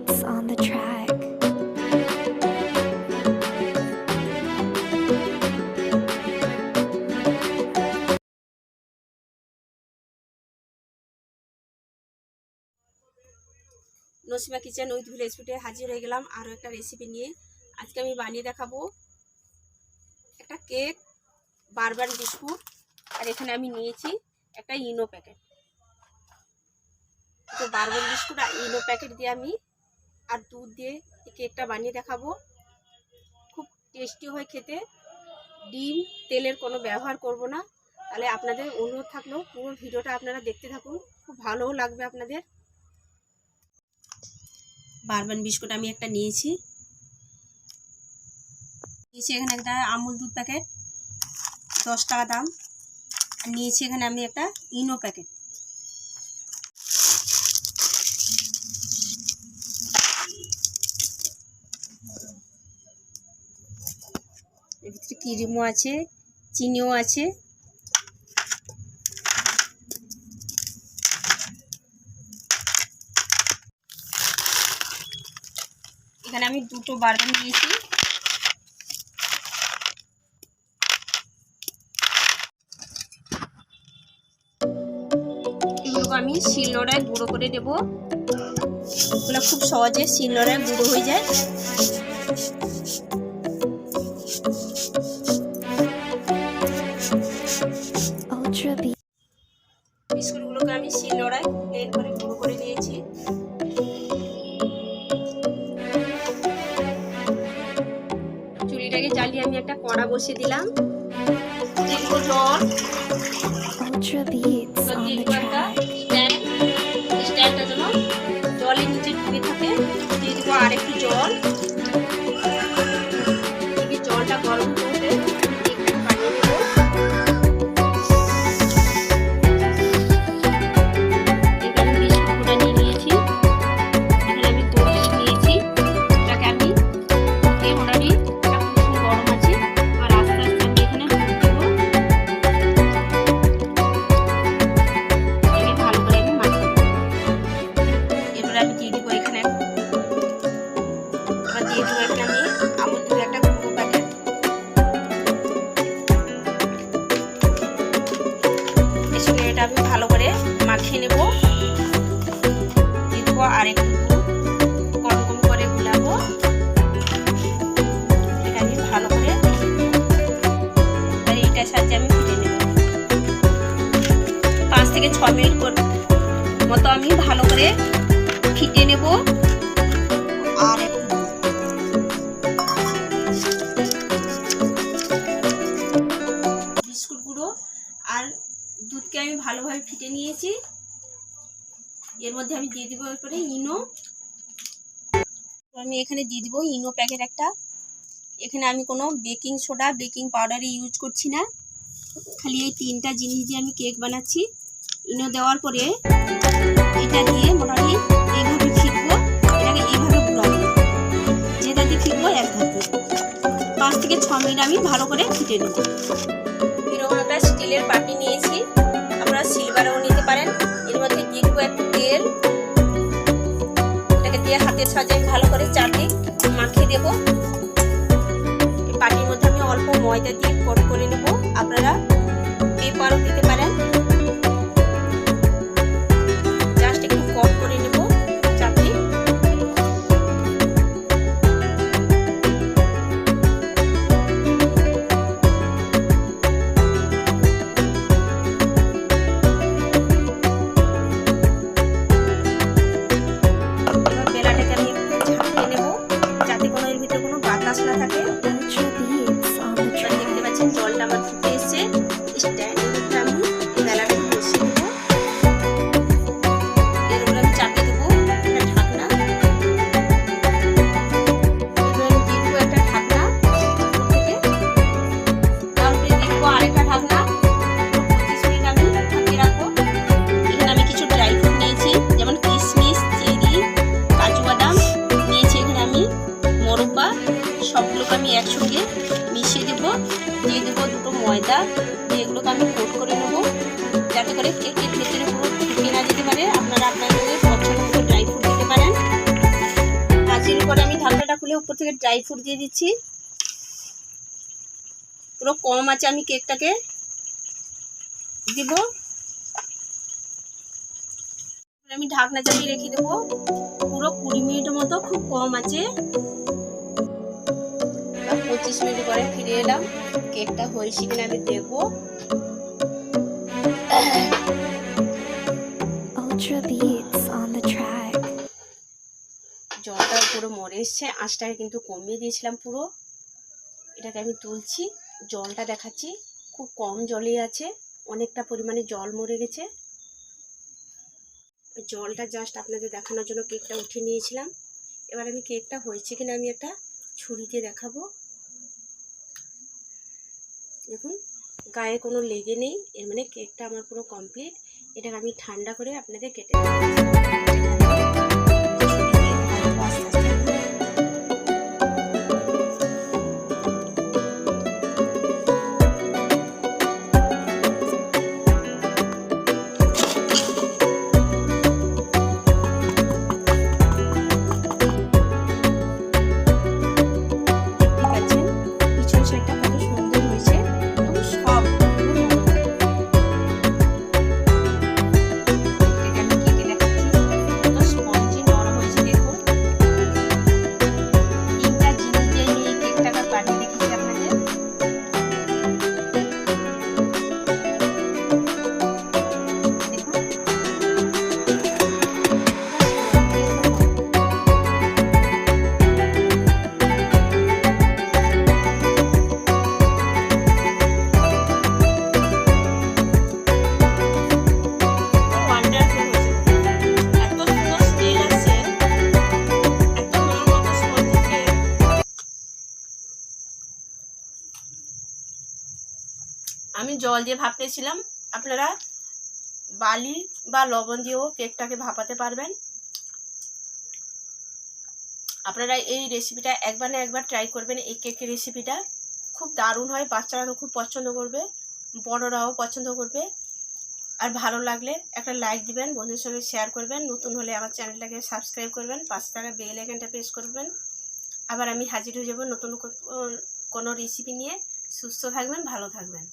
beats on the track. Nasima kitchen with village ফুডে হাজির হয়ে গেলাম আরও একটা রেসিপি নিয়ে। আজকে আমি বানিয়ে দেখাবো একটা কেক, বারবার বিস্কুট, আর এখানে আমি নিয়েছি একটা ইনো প্যাকেট। তো বারবার বিস্কুট আর ইনো প্যাকেট দিয়ে আমি আর দুধ দিয়ে এই কেকটা বানিয়ে দেখাবো। খুব টেস্টি হয় খেতে, ডিম তেলের কোনো ব্যবহার করব না। তাহলে আপনাদের অনুরোধ থাকলেও পুরো ভিডিওটা আপনারা দেখতে থাকুন, খুব ভালোও লাগবে আপনাদের। বারবার বিস্কুট আমি একটা নিয়েছি এখানে একটা আমুল দুধ প্যাকেট 10 টাকা দাম, আর নিয়েছি এখানে আমি একটা ইনো প্যাকেট। এর ভিতরে ক্রিমও আছে, চিনিও আছে। এখানে আমি দুটো বারবার নিয়েছি। এগুলোকে আমি শিলনোড়ায় গুঁড়ো করে দেব। এগুলো খুব সহজে শিলনোড়ায় গুঁড়ো হয়ে যায়। বিস্কুটগুলোকে আমি শিলনোড়ায় প্লেন করে গুঁড়ো করে নিয়েছি। চুলিটাকে জ্বালিয়ে আমি একটা কড়া বসিয়ে দিলাম। দেখবো জল, স্ট্যান্ডটা যেন জলের নিচে ডুবে থাকে। দিয়ে দেবো আর একটু জল। জলটা গরম করতে বানিয়ে দেবো। এখানে বিস্কুটটা নিয়ে নিয়েছি, এখানে আমি দই নিয়েছি। এটাকে আমি মোটামুটি গরম আছে, আর আস্তে আস্তে আমি এখানে দুধ দেবো। ভালো করে আমি মাখিয়ে দেবো। এবার আমি দিয়ে দেবো এখানে আমি আমুল দুধের একটা গুঁড়ো প্যাকেট। এটা আমি ভালো করে মাখিয়ে নেব। দিয়ে দেবো আর একটু দুধ, কম কম করে গুলাবো। এটা আমি ভালো করে এইটার সাহায্যে আমি ফেটে নেব। 5 থেকে 6 মিনিট মতো আমি ভালো করে ফিটে নেব। আর বিস্কুট গুঁড়ো আর দুধকে আমি ভালোভাবে ফিটে নিয়েছি। এর মধ্যে আমি দিয়ে দিব এরপরে ইনো। আমি এখানে দিয়ে দিব ইনো প্যাকেট একটা। এখানে আমি কোনো baking soda, baking powder use করছি না, খালি এই 3টা জিনিস দিয়ে আমি কেক বানাচ্ছি। ইনো দেওয়ার পরে এটা দিয়ে মোটামুটি এইভাবে ফিটবো। এটাকে এইভাবে ঘুরাবো, যেটা দিয়ে ফিটবো একভাবে। 5 থেকে 6 মিনিট আমি ভালো করে ফিটে নেব। এরকম একটা স্টিলের বাটি নিয়েছি, আপনারা সিলভারও নিতে পারেন। এর মধ্যে দিয়ে দেবো একটু তেল। এটাকে দিয়ে হাতের সাহায্যে ভালো করে চারদিক মাখিয়ে দেবো। এই বাটির মধ্যে আমি অল্প ময়দা দিয়ে কোট করে নেব। আপনারা পেপারও দিতে পারেন। জাস্ট একটু কোট করে নেব চারদিক। বেলাটাকে আমি ঝাঁকিয়ে নেব যাতে কোনো এর ভিতরে কোনো বাতাস না থাকে। দেখতে পাচ্ছেন জলটা আমার ফুটে এসছে। স্ট্যান্ডের মধ্যে আমি বেলাটাকে বসিয়ে দেবো। এর উপরে আমি চাপিয়ে দেবো একটা ঢাকনা। এবার আমি দিয়ে দেবো একটা ঢাকনা থেকে, তারপরে দিয়ে দেবো আরেকটা ঢাকনা। 25 মিনিট আমি ঢাকিয়ে রাখবো। এখানে আমি কিছু ড্রাই ফ্রুট নিয়েছি, যেমন কিশমিশ, চেরি, কাজু বাদাম নিয়েছি। এখানে আমি মোরব্বা, সবগুলোকে আমি একসঙ্গে মিশিয়ে দেবো। দিয়ে দেবো দুটো ময়দা, দিয়ে এগুলোকে আমি কোট করে নেবো যাতে করে কেকের ভেতরে পুরো ঢুকে না যেতে পারে। আপনারা আপনাদের পছন্দ মতো ড্রাই ফ্রুট দিতে পারেন। এরপরে আমি ঢাকনাটা খুলে উপর থেকে ড্রাই ফ্রুট দিয়ে দিচ্ছি। পুরো কম আছে আমি কেকটাকে দিব। আমি ঢাকনা চালিয়ে রেখে দেবো পুরো 20 মিনিটের মতো, খুব কম আছে। 25 মিনিট পরে ফিরে এলাম, কেকটা হয়েছে কিনা আমি দেখবো। জলটা পুরো মরে এসছে, আঁচটাকে কিন্তু কমিয়ে দিয়েছিলাম পুরো। এটাকে আমি তুলছি, জলটা দেখাচ্ছি, খুব কম জলই আছে, অনেকটা পরিমাণে জল মরে গেছে। জলটা জাস্ট আপনাদের দেখানোর জন্য কেকটা উঠিয়ে নিয়েছিলাম। এবার আমি কেকটা হয়েছে কিনা আমি একটা ছুরিতে দেখাবো। দেখুন গায়ে কোনো লেগে নেই, এর মানে কেকটা আমার পুরো কমপ্লিট। এটাকে আমি ঠান্ডা করে আপনাদের কেটে আমি জল দিয়ে ভাপতেছিলাম, আপনারা বালি বা লবণ দিয়েও কেকটাকে ভাপাতে পারবেন। আপনারা এই রেসিপিটা একবার না একবার ট্রাই করবেন। এই কেকের রেসিপিটা খুব দারুণ হয়, বাচ্চারা তো খুব পছন্দ করবে, বড়রাও পছন্দ করবে। আর ভালো লাগলে একটা লাইক দিবেন, বন্ধুদের সঙ্গে শেয়ার করবেন, নতুন হলে আমার চ্যানেলটাকে সাবস্ক্রাইব করবেন, পাশে থাকা বেল আইকনটা প্রেস করবেন। আবার আমি হাজির হয়ে যাব নতুন কোনো রেসিপি নিয়ে। সুস্থ থাকবেন, ভালো থাকবেন।